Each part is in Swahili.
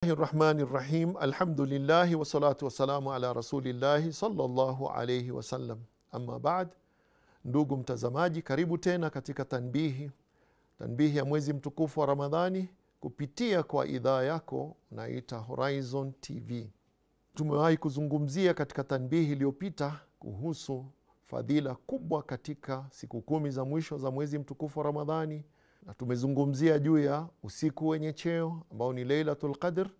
Bismillahirrahmanirrahim. Alhamdulillahi wa salatu wa salamu ala rasulillahi sallallahu alayhi wa sallam. Amma ba'd, ndugu mtazamaji, karibu tena katika tanbihi ya mwezi mtukufu wa Ramadhani kupitia kwa idhaa yako naita Horizon TV. Tumewahi kuzungumzia katika tanbihi iliyopita kuhusu fadhila kubwa katika siku 10 za mwisho za mwezi mtukufu wa Ramadhani, na tumezungumzia juu ya usiku wenye cheo ambao ni Lailatul Qadr,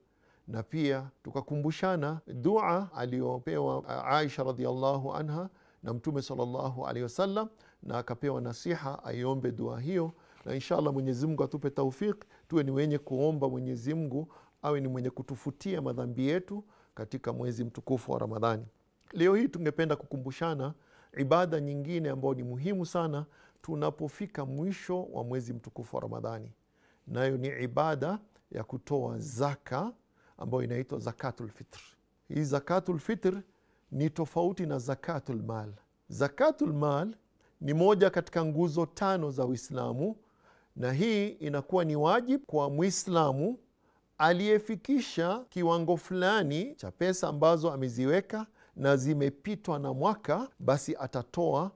na pia tukakumbushana dua aliyopewa Aisha radhiallahu anha na Mtume sallallahu alaihi wasallam, na akapewa nasiha aiombe dua hiyo, na inshallah Mwenyezi Mungu atupe taufik tuwe ni wenye kuomba Mwenyezi Mungu awe ni mwenye kutufutia madhambi yetu katika mwezi mtukufu wa Ramadhani. Leo hii tungependa kukumbushana ibada nyingine ambayo ni muhimu sana tunapofika mwisho wa mwezi mtukufu wa Ramadhani, nayo ni ibada ya kutoa zaka ambayo inaitwa zakatul fitr. Hii zakatul fitr ni tofauti na zakatul mal. Zakatul mal ni moja katika nguzo 5 za Uislamu, na hii inakuwa ni wajibu kwa Muislamu aliyefikisha kiwango fulani cha pesa ambazo ameziweka na zimepitwa na mwaka, basi atatoa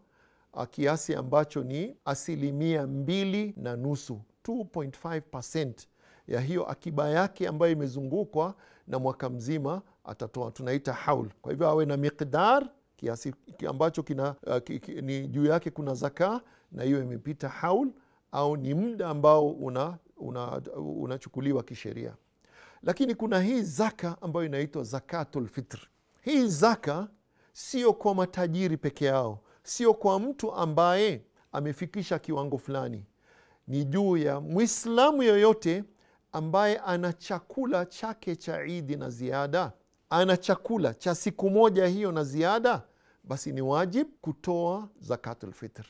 kiasi ambacho ni 2.5%, 2.5% ya hiyo akiba yake ambayo imezungukwa na mwaka mzima atatoa, tunaita haul. Kwa hivyo awe na miqdar kiasi ambacho ni juu yake kuna zaka, na hiyo imepita haul au ni muda ambao unachukuliwa kisheria. Lakini kuna hii zaka ambayo inaitwa zakatul fitr. Hii zaka sio kwa matajiri peke yao, sio kwa mtu ambaye amefikisha kiwango fulani. Ni juu ya Muislamu yoyote ambaye ana chakula chake cha Idi na ziada, ana chakula cha siku moja hiyo na ziada, basi ni wajib kutoa zakatul fitr.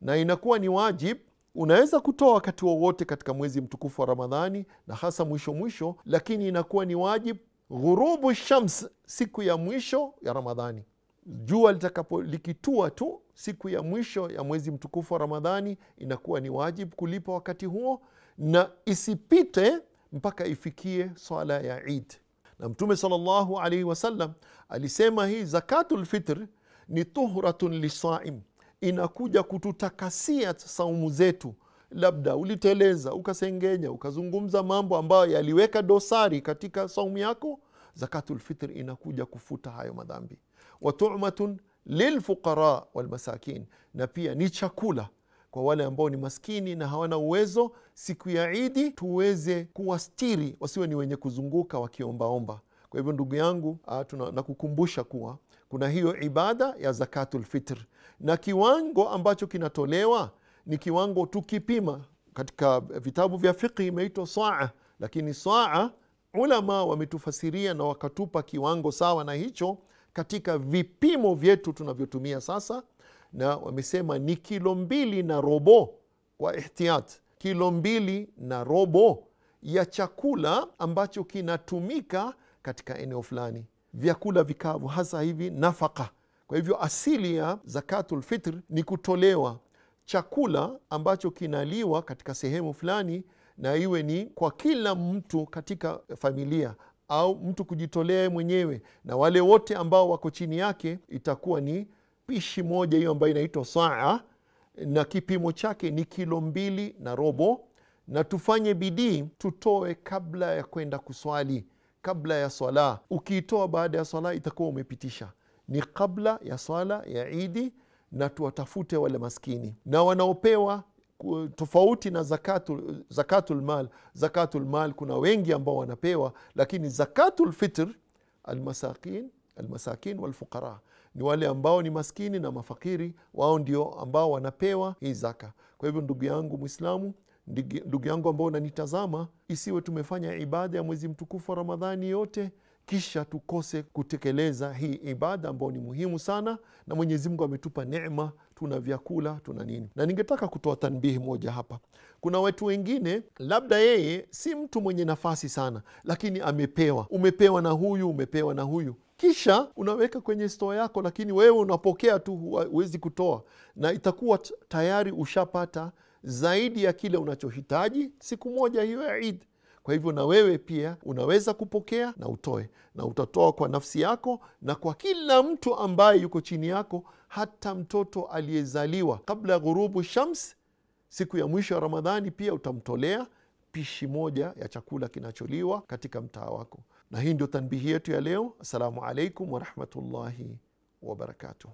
Na inakuwa ni wajib, unaweza kutoa wakati wowote katika mwezi mtukufu wa Ramadhani, na hasa mwisho, lakini inakuwa ni wajib ghurubu shams, siku ya mwisho ya Ramadhani. Jua likitua tu siku ya mwisho ya mwezi mtukufu wa Ramadhani, inakuwa ni wajib kulipa wakati huo, na isipite mpaka ifikie swala ya Eid. Na Mtume sallallahu alaihi wasallam alisema hii zakatul fitr ni tuhratun lisaim, inakuja kututakasia saumu zetu. Labda uliteleza, ukasengenya, ukazungumza mambo ambayo yaliweka dosari katika saumu yako, zakatul fitr inakuja kufuta hayo madhambi. Wa tu'matun lilfuqara walmasakin, na pia ni chakula kwa wale ambao ni maskini na hawana uwezo, siku ya Idi tuweze kuwastiri, wasiwe ni wenye kuzunguka wakiombaomba. Kwa hivyo ndugu yangu, nakukumbusha kuwa kuna hiyo ibada ya zakatul fitr, na kiwango ambacho kinatolewa ni kiwango tukipima. Katika vitabu vya fiqh imeitwa saa, lakini saa ulama wametufasiria na wakatupa kiwango sawa na hicho katika vipimo vyetu tunavyotumia sasa, na wamesema ni 2.5 kwa ihtiyat, 2.5 ya chakula ambacho kinatumika katika eneo fulani, vyakula vikavu, hasa hivi nafaka. Kwa hivyo asili ya zakatul fitr ni kutolewa chakula ambacho kinaliwa katika sehemu fulani, na iwe ni kwa kila mtu katika familia au mtu kujitolea mwenyewe, na wale wote ambao wako chini yake itakuwa ni pishi moja hiyo ambayo inaitwa saa, na kipimo chake ni 2.5, na tufanye bidii tutoe kabla ya kwenda kuswali, kabla ya swala. Ukiitoa baada ya swala itakuwa umepitisha, ni kabla ya swala ya Idi, na tuwatafute wale maskini na wanaopewa tofauti na zakatul mal. Zakatul mal kuna wengi ambao wanapewa, lakini zakatul fitr almasakin walfuqara ni wale ambao ni maskini na mafakiri, wao ndio ambao wanapewa hii zaka. Kwa hivyo ndugu yangu Muislamu, ndugu yangu ambao unanitazama, isiwe tumefanya ibada ya mwezi mtukufu wa Ramadhani yote kisha tukose kutekeleza hii ibada ambayo ni muhimu sana, na Mwenyezi Mungu ametupa neema, tuna vyakula, tuna nini. Na ningetaka kutoa tanbihi moja hapa. Kuna watu wengine labda yeye si mtu mwenye nafasi sana, lakini umepewa na huyu, umepewa na huyu, kisha unaweka kwenye store yako, lakini wewe unapokea tu, huwezi kutoa, na itakuwa tayari ushapata zaidi ya kile unachohitaji siku moja hiyo ya Eid. Kwa hivyo na wewe pia unaweza kupokea na utoe, na utatoa kwa nafsi yako na kwa kila mtu ambaye yuko chini yako, hata mtoto aliyezaliwa kabla ya ghurubu shams, siku ya mwisho ya Ramadhani, pia utamtolea pishi moja ya chakula kinacholiwa katika mtaa wako. Na hii ndio tanbihi yetu ya leo. Assalamu alaikum warahmatullahi wabarakatuh.